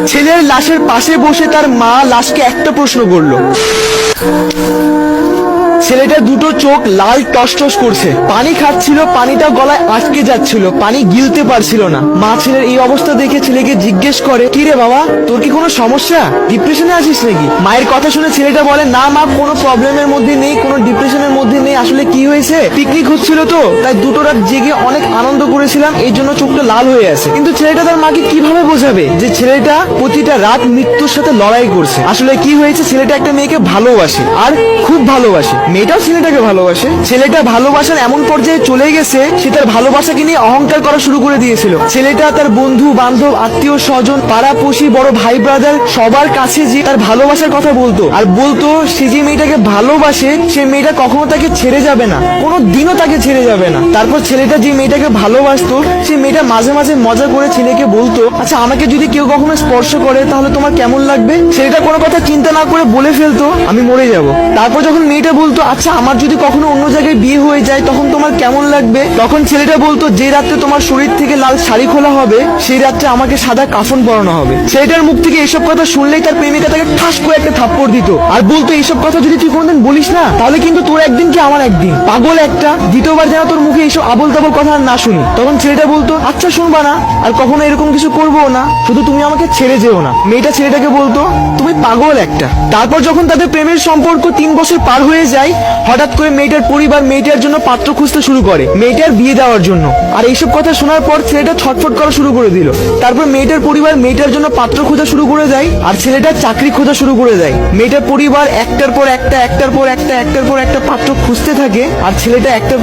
ছেলের লাশের পাশে বসে তার মা লাশকে একটা প্রশ্ন করলো। ছেলেটা দুটো চোখ লাল টসটস করছে, পানি খাচ্ছিল, পানিটা গলায় আটকে যাচ্ছিল, পানি গিলতে পারছিল না। মা ছেলের এই অবস্থা দেখে ছেলেকে জিজ্ঞেস করে, কি রে বাবা, তোর কি কোনো সমস্যা, ডিপ্রেশনে আছিস নাকি? মায়ের কথা শুনে ছেলেটা বলে, না মা, কোনো প্রবলেমের মধ্যে নেই, কোনো ডিপ্রেশনের মধ্যে নেই। আসলে কি হয়েছে, পিকনিক হচ্ছিল তো, তাই দুটো রাত জেগে অনেক আনন্দ করেছিলাম, এই জন্য চোখটা লাল হয়ে আছে। কিন্তু ছেলেটা তার মাকে কিভাবে বোঝাবে যে ছেলেটা প্রতিটা রাত মৃত্যুর সাথে লড়াই করছে? আসলে কি হয়েছে, ছেলেটা একটা মেয়েকে ভালোবাসে, আর খুব ভালোবাসে। মেয়েটাও ছেলেটাকে ভালোবাসে। ছেলেটা ভালোবাসার এমন পর্যায়ে চলে গেছে, সে তার ভালোবাসাকে নিয়ে অহংকার করা শুরু করে দিয়েছিল। ছেলেটা তার বন্ধু বান্ধব, আত্মীয় স্বজন, পাড়াপড়শি, বড় ভাই ব্রাদার সবার কাছে যে তার ভালোবাসার কথা বলতো, আর বলতো সে যে মেয়েটাকে ভালোবাসে, সে মেয়েটা কখনো তাকে ছেড়ে যাবে না, কোনো দিনও তাকে ছেড়ে যাবে না। তারপর ছেলেটা যে মেয়েটাকে ভালোবাসতো, সে মেয়েটা মাঝে মাঝে মজা করে ছেলেকে বলতো, আচ্ছা আমাকে যদি কেউ কখনো স্পর্শ করে তাহলে তোমার কেমন লাগবে? ছেলেটা কোনো কথা চিন্তা না করে বলে ফেলতো, আমি মরে যাব। তারপর যখন মেয়েটা বলতো, আচ্ছা আমার যদি কখনো অন্য জায়গায় বিয়ে হয়ে যায় তখন তোমার কেমন লাগবে? তখন ছেলেটা বলতো, যে রাত্রে তোমার শরীর থেকে লাল শাড়ি খোলা হবে সেই রাত্রে আমাকে সাদা কাফন পরানো হবে। ছেলেটার মুখ থেকে এসব কথা শুনলেই তার প্রেমিকা তাকে ঠাস করে একটা থাপ্পড় দিত, আর বলতো, এইসব কথা যদি তুই কোনোদিন বলিস না তাহলে কিন্তু তোর একদিন কি আমার একদিন, পাগল একটা, দ্বিতীয়বার যেন তোর মুখে এইসব আবল তাবল কথা আর না শুনি। তখন ছেলেটা বলতো, আচ্ছা শুনবা না, আর কখনো এরকম কিছু করবো না, শুধু তুমি আমাকে ছেড়ে যেও না। মেয়েটা ছেলেটাকে বলতো, তুমি পাগল একটা। তারপর যখন তাদের প্রেমের সম্পর্ক 3 বছর পার হয়ে যায়, হঠাৎ করে মেয়েটার পরিবার মেয়েটার জন্য পাত্র খুঁজতে শুরু করে, মেয়েটার বিয়ে দেওয়ার জন্য। আর এইসব কথা শোনার পর ছেলেটা ছটফট করা শুরু করে দিল। তারপর মেয়েটার পরিবার মেয়েটার জন্য পাত্র খোঁজা শুরু করে দেয়, আর ছেলেটার চাকরি খোঁজা শুরু করে দেয়। মেয়েটার পরিবার একটার পর একটা পাত্র খুঁজতে থাকে, আর ছেলেটা একটার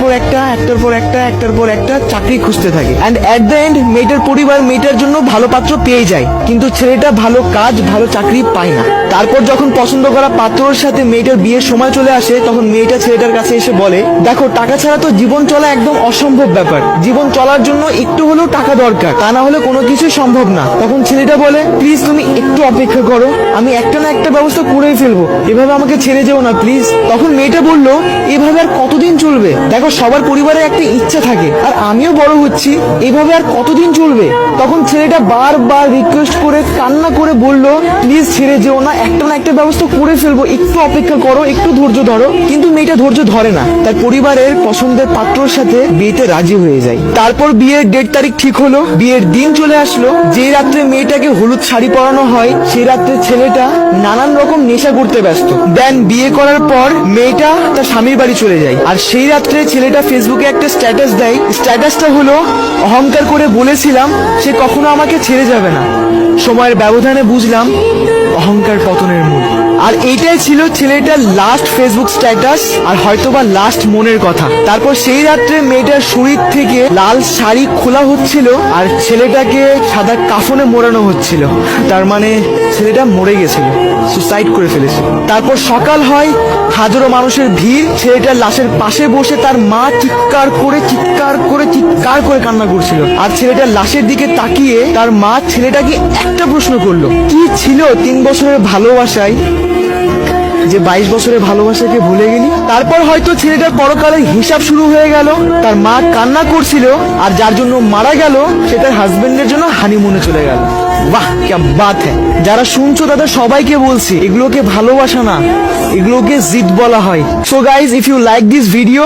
পর একটা চাকরি খুঁজতে থাকে। এন্ড এট দ্য এন্ড মেয়েটার পরিবার মেয়েটার জন্য ভালো পাত্র পেয়ে যায়, কিন্তু ছেলেটা ভালো কাজ, ভালো চাকরি পায় না। তারপর যখন পছন্দ করা পাত্রর সাথে মেয়েটার বিয়ের সময় চলে আসে, তখন মেয়েটা ছেলেটার কাছে এসে বলে, দেখো টাকা ছাড়া তো জীবন চলা একদম অসম্ভব ব্যাপার, জীবন চলার জন্য একটু হলেও টাকা দরকার, তা না হলে কোনো কিছু সম্ভব না। তখন ছেলেটা বলে, প্লিজ তুমি একটু অপেক্ষা করো, আমি একটা না একটা ব্যবস্থা করেই ফেলবো, এভাবে আমাকে ছেড়ে যেও না প্লিজ। তখন মেয়েটা বলল, এভাবে আর কতদিন চলবে? দেখো সবার পরিবারে একটা ইচ্ছা থাকে, আর আমিও বড় হচ্ছি, এভাবে আর কতদিন চলবে? তখন ছেলেটা বারবার রিকোয়েস্ট করে কান্না করে বলল, প্লিজ ছেড়ে যেও না, একটা না একটা ব্যবস্থা করে ফেলবো, একটু অপেক্ষা করো, একটু ধৈর্য ধরো। কিন্তু মেয়েটা ধৈর্য ধরে না, তার পরিবারের পছন্দের পাত্রর সাথে বিয়েতে রাজি হয়ে যায়। তারপর বিয়ের ডেট তারিখ ঠিক হলো, বিয়ের দিন চলে আসলো। যে রাত্রে মেয়েটাকে হলুদ শাড়ি পরানো হয়, সেই রাত্রে ছেলেটা নানান রকম নেশা করতে ব্যস্ত। দেন বিয়ে করার পর মেয়েটা তার স্বামীর বাড়ি চলে যায়, আর সেই রাত্রে ছেলেটা ফেসবুকে একটা স্ট্যাটাস দেয়। স্ট্যাটাসটা হলো, অহংকার করে বলেছিলাম সে কখনো আমাকে ছেড়ে যাবে না, সময়ের ব্যবধানে বুঝলাম অহংকার পতনের মূল। আর এইটাই ছিল ছেলেটার লাস্ট ফেসবুক স্ট্যাটাস, আর হয়তোবা লাস্ট মনের কথা। তারপর সেই রাত্রে মেয়েটার শরীর থেকে লাল শাড়ি খোলা হচ্ছিল, আর ছেলেটাকে সাদা কাফনে মোড়ানো হচ্ছিল। তার মানে ছেলেটা মরে গেছিল, সুসাইড করে ফেলেছিল। তারপর সকাল হয়, হাজারো মানুষের ভিড়, ছেলেটার লাশের পাশে বসে তার মা চিৎকার করে কান্না করছিল। আর ছেলেটার লাশের দিকে তাকিয়ে তার মা ছেলেটাকে একটা প্রশ্ন করলো, কি ছিল 3 বছরের ভালোবাসায় যে 22 বছরের ভালোবাসাকে ভুলে গেলি? তারপর হয়তো ছেলেটার পরকালের হিসাব শুরু হয়ে গেল। তার মা কান্না করছিল, আর যার জন্য মারা গেল সে তার হাজবেন্ডের জন্য হানিমুনে চলে গেল। বাহ, क्या बात है। যারা শুনছো তাদের সবাইকে বলছি, এগুলোকে ভালোবাসা না, এগুলোকে জিদ বলা হয়। So guys, if you like this video,